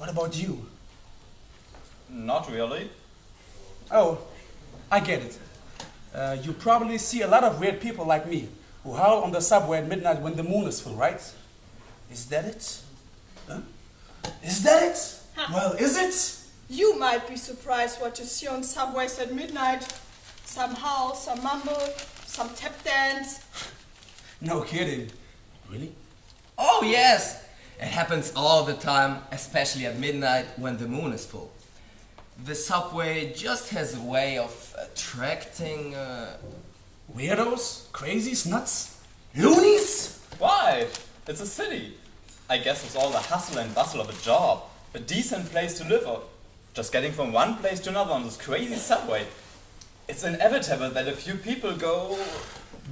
What about you? Not really. Oh, I get it. You probably see a lot of weird people like me who howl on the subway at midnight when the moon is full, right? Is that it? Huh? Is that it? Well, is it? You might be surprised what you see on subways at midnight. Some howl, some mumble, some tap dance. No kidding. Really? Oh yes! It happens all the time, especially at midnight when the moon is full. The subway just has a way of attracting... Weirdos? Crazies? Nuts? Loonies? Why? It's a city. I guess it's all the hustle and bustle of a job. A decent place to live or just getting from one place to another on this crazy subway. It's inevitable that a few people go...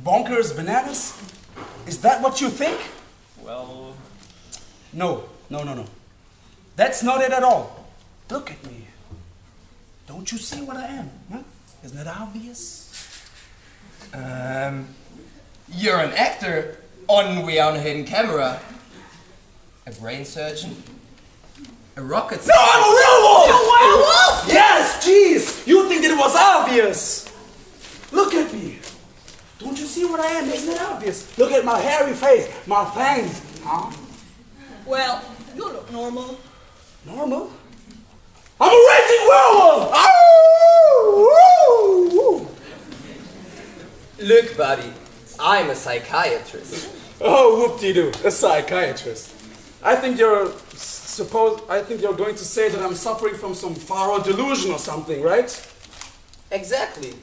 Bonkers, bananas? Is that what you think? Well... No. That's not it at all. Look at me. Don't you see what I am? Huh? Isn't it obvious? You're an actor on hidden camera. A brain surgeon. A rocket No, I'm a werewolf! A werewolf? Yes, jeez! You think it was obvious? Look at me. Don't you see what I am? Isn't it obvious? Look at my hairy face, my fangs. Huh? Well, you look normal. Normal? I'm a raging werewolf! Ow! Look, buddy, I'm a psychiatrist. Oh, whoop-de-doo, a psychiatrist. I think you're going to say that I'm suffering from some far-out delusion or something, right? Exactly.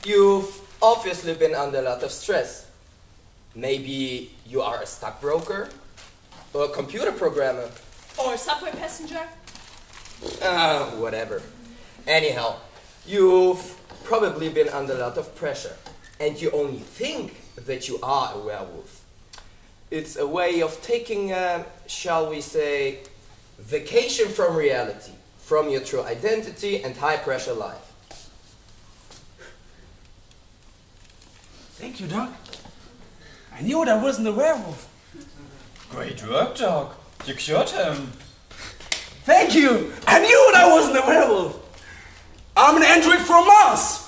You've obviously been under a lot of stress. Maybe you are a stockbroker? Or a computer programmer? Or a subway passenger. Whatever. Anyhow, you've probably been under a lot of pressure. And you only think that you are a werewolf. It's a way of taking, shall we say, vacation from reality, from your true identity and high-pressure life. Thank you, Doc. I knew I wasn't a werewolf. Great work, Doc. You cured him. Thank you! I knew I wasn't a werewolf. I'm an android from Mars.